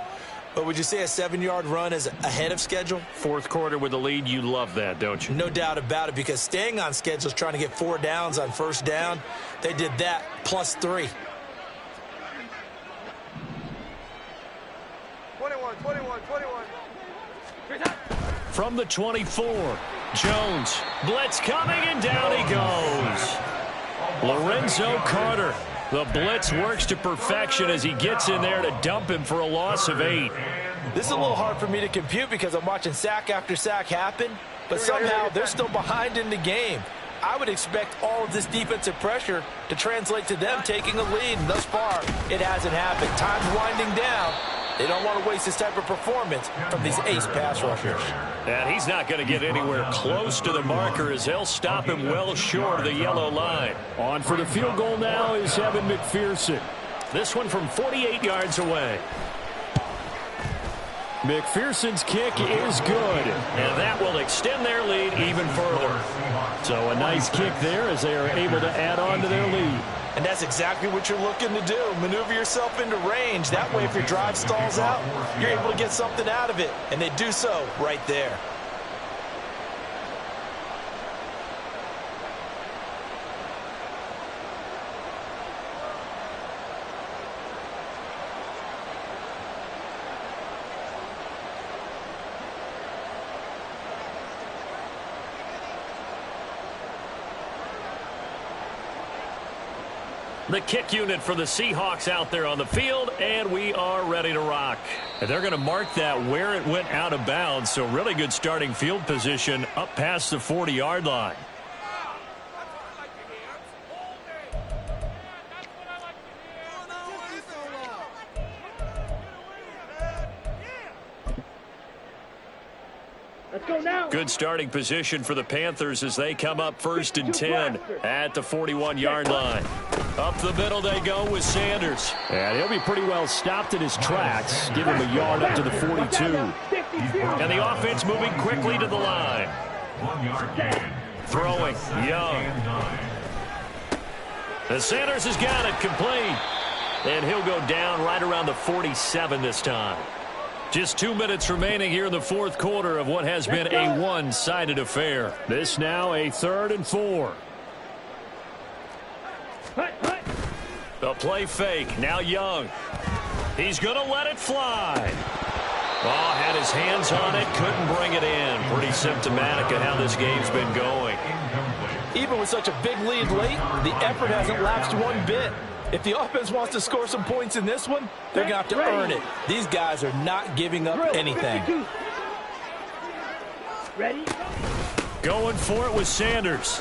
[SPEAKER 3] But would you say a 7-yard run is ahead of schedule?
[SPEAKER 6] Fourth quarter with the lead, you love that, don't you?
[SPEAKER 3] No doubt about it, because staying on schedule is trying to get 4 downs on first down. They did that plus 3.
[SPEAKER 7] 21.
[SPEAKER 1] From the 24, Jones. Blitz coming, and down he goes. Lorenzo Carter. The blitz works to perfection as he gets in there to dump him for a loss of 8.
[SPEAKER 4] This is a little hard for me to compute because I'm watching sack after sack happen, but somehow they're still behind in the game. I would expect all of this defensive pressure to translate to them taking a lead, and thus far, it hasn't happened. Time's winding down. They don't want to waste this type of performance from these ace pass rushers.
[SPEAKER 6] And he's not going to get anywhere close to the marker as they'll stop him well short of the yellow line.
[SPEAKER 1] On for the field goal now is Evan McPherson.
[SPEAKER 6] This one from 48 yards away.
[SPEAKER 1] McPherson's kick is good.
[SPEAKER 6] And that will extend their lead even further.
[SPEAKER 1] So a nice kick there as they are able to add on to their lead.
[SPEAKER 4] And that's exactly what you're looking to do. Maneuver yourself into range. That way, if your drive stalls out, you're able to get something out of it. And they do so right there.
[SPEAKER 6] The kick unit for the Seahawks out there on the field, and we are ready to rock.
[SPEAKER 1] And they're going to mark that where it went out of bounds, so really good starting field position up past the 40-yard line.
[SPEAKER 2] Let's go now.
[SPEAKER 6] Good starting position for the Panthers as they come up 1st and 10 at the 41-yard line. Up the middle they go with Sanders.
[SPEAKER 1] And he'll be pretty well stopped in his tracks. Give him a yard up to the 42.
[SPEAKER 6] And the offense moving quickly to the line.
[SPEAKER 5] 1 yard gain.
[SPEAKER 6] Throwing, Young. And Sanders has got it complete. And he'll go down right around the 47 this time. Just 2 minutes remaining here in the fourth quarter of what has been a one-sided affair.
[SPEAKER 1] This now a 3rd and 4.
[SPEAKER 6] The play fake. Now Young. He's going to let it fly. Oh, had his hands on it. Couldn't bring it in. Pretty symptomatic of how this game's been going.
[SPEAKER 4] Even with such a big lead late, the effort hasn't lapsed one bit. If the offense wants to score some points in this one, they're going to have to earn it. These guys are not giving up anything.
[SPEAKER 2] Ready?
[SPEAKER 1] Going for it with Sanders.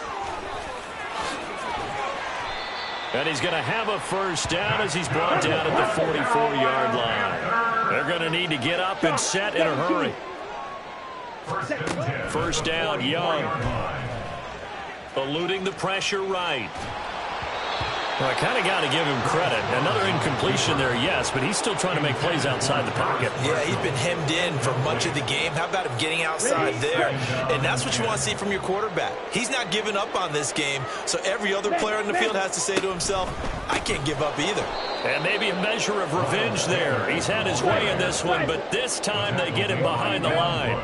[SPEAKER 1] And he's going to have a first down as he's brought down at the 44-yard line. They're going to need to get up and set in a hurry. First down, Young. Eluding the pressure right. Well, I kind of got to give him credit. Another incompletion there, yes, but he's still trying to make plays outside the pocket.
[SPEAKER 3] Yeah, he's been hemmed in for much of the game. How about him getting outside there? And that's what you want to see from your quarterback. He's not giving up on this game, so every other player in the field has to say to himself, I can't give up either. And maybe a measure of revenge there. He's had his way in this one, but this time they get him behind the line.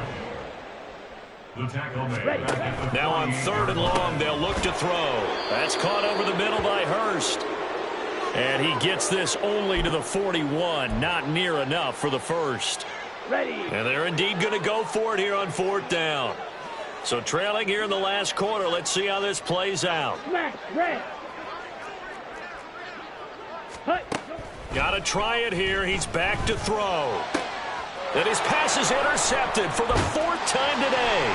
[SPEAKER 3] Now on 3rd and long, they'll look to throw. That's caught over the middle by Hurst. And he gets this only to the 41. Not near enough for the first. And they're indeed going to go for it here on 4th down. So trailing here in the last quarter. Let's see how this plays out. Got to try it here. He's back to throw. And his pass is intercepted for the 4th time today.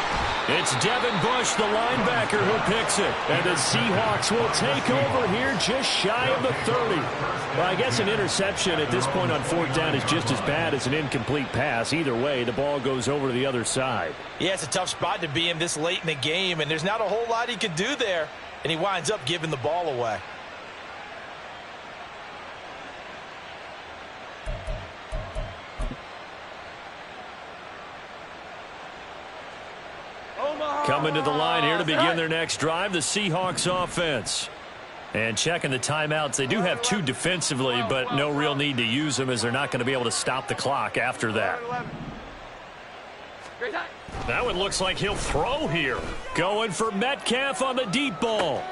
[SPEAKER 3] It's Devin Bush, the linebacker, who picks it. And the Seahawks will take over here just shy of the 30. Well, I guess an interception at this point on 4th down is just as bad as an incomplete pass. Either way, the ball goes over to the other side. Yeah, it's a tough spot to be in this late in the game, and there's not a whole lot he could do there. And he winds up giving the ball away.
[SPEAKER 1] Coming to the line here to begin their next drive, the Seahawks offense. And checking the timeouts, they do have 2 defensively, but no real need to use them as they're not going to be able to stop the clock after that. That one looks like he'll throw here. Going for Metcalf on the deep ball.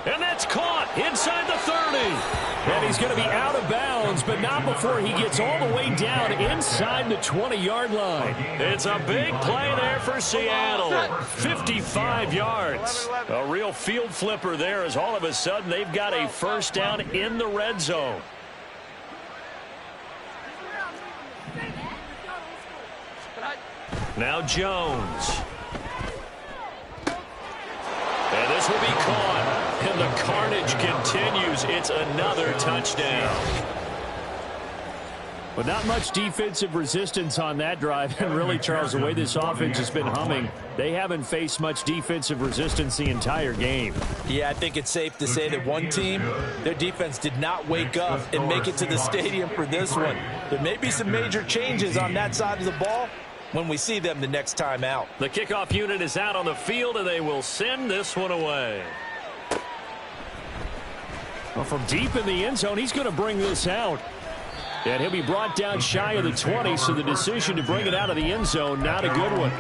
[SPEAKER 1] And that's caught inside the 30. And he's going to be out of bounds, but not before he gets all the way down inside the 20-yard line. It's a big play there for Seattle. 55 yards. A real field flipper there as all of a sudden they've got a first down in the red zone. Now Jones. And this will be caught. And the carnage continues. It's another touchdown. But not much defensive resistance on that drive. And really, Charles, the way this offense has been humming, they haven't faced much defensive resistance the entire game.
[SPEAKER 3] Yeah, I think it's safe to say that one team, their defense did not wake up and make it to the stadium for this one. There may be some major changes on that side of the ball when we see them the next time out.
[SPEAKER 1] The kickoff unit is out on the field, and they will send this one away. Well, from deep in the end zone, he's going to bring this out. And he'll be brought down shy of the 20, so the decision to bring it out of the end zone, not a good one.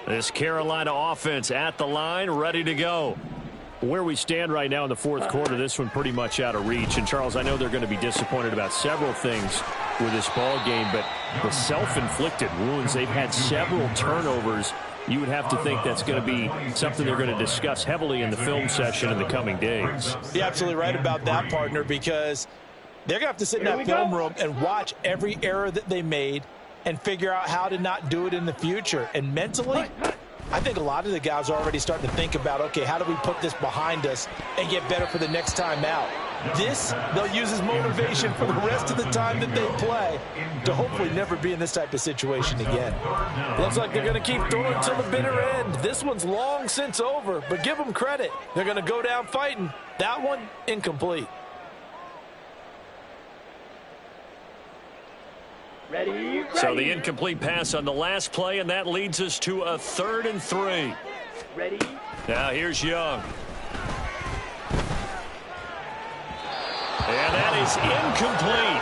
[SPEAKER 1] This Carolina offense at the line, ready to go. Where we stand right now in the 4th quarter, this one pretty much out of reach. And, Charles, I know they're going to be disappointed about several things with this ball game, but the self-inflicted wounds, they've had several turnovers. You would have to think that's going to be something they're going to discuss heavily in the film session in the coming days.
[SPEAKER 3] You're absolutely right about that, partner, because they're going to have to sit in that film room and watch every error that they made and figure out how to not do it in the future. And mentally, I think a lot of the guys are already starting to think about, okay, how do we put this behind us and get better for the next time out? This, they'll use as motivation for the rest of the time that they play to hopefully never be in this type of situation again.
[SPEAKER 4] Looks like they're going to keep throwing till the bitter end. This one's long since over, but give them credit. They're going to go down fighting. That one, incomplete.
[SPEAKER 2] Ready.
[SPEAKER 1] So the incomplete pass on the last play, and that leads us to a 3rd and 3.
[SPEAKER 2] Ready.
[SPEAKER 1] Now here's Young. And that is incomplete.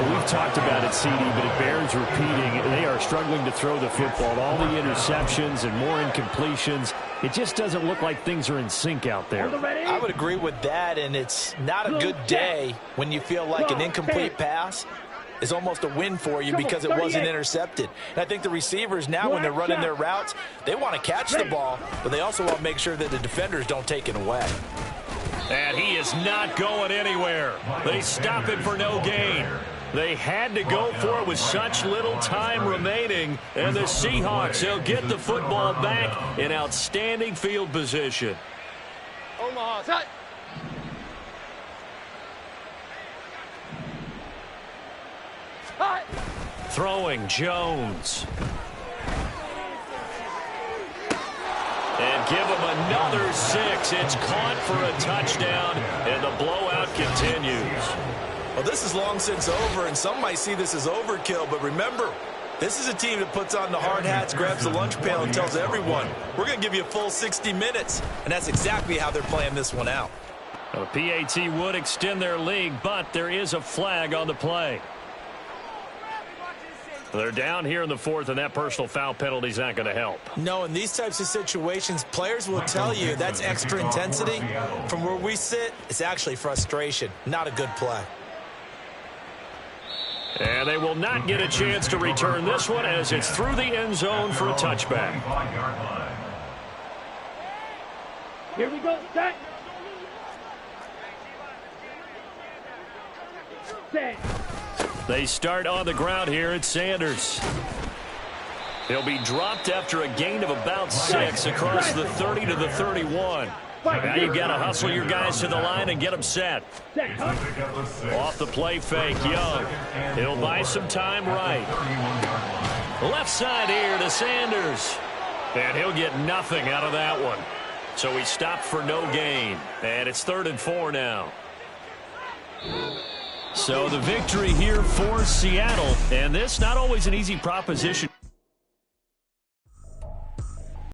[SPEAKER 1] Well, we've talked about it, CD, but it bears repeating. They are struggling to throw the football. All the interceptions and more incompletions. It just doesn't look like things are in sync out there.
[SPEAKER 3] I would agree with that, and it's not a good day when you feel like an incomplete pass is almost a win for you because it wasn't intercepted. And I think the receivers now, when they're running their routes, they want to catch the ball, but they also want to make sure that the defenders don't take it away.
[SPEAKER 1] And he is not going anywhere. They stop it for no gain. They had to go for it with such little time remaining. And the Seahawks, they'll get the football back in outstanding field position.
[SPEAKER 7] Omaha. Set. Cut.
[SPEAKER 1] Throwing Jones. And give him another 6. It's caught for a touchdown, and the blowout continues.
[SPEAKER 3] Well, this is long since over, and some might see this as overkill, but remember, this is a team that puts on the hard hats, grabs the lunch pail, and tells everyone, we're going to give you a full 60 minutes. And that's exactly how they're playing this one out.
[SPEAKER 1] The PAT would extend their lead, but there is a flag on the play. They're down here in the 4th, and that personal foul penalty is not going to help.
[SPEAKER 3] No, in these types of situations, players will tell you that's extra intensity. From where we sit, it's actually frustration, not a good play.
[SPEAKER 1] And they will not get a chance to return this one as it's through the end zone for a touchback.
[SPEAKER 2] Here we go. Set. Set.
[SPEAKER 1] They start on the ground here at Sanders. He'll be dropped after a gain of about 6 across the 30 to the 31. Now you've got to hustle your guys to the line and get them set. Off the play fake, Young. He'll buy some time right. Left side here to Sanders. And he'll get nothing out of that one. So he stopped for no gain. And it's 3rd and 4 now. So the victory here for Seattle. And this not always an easy proposition.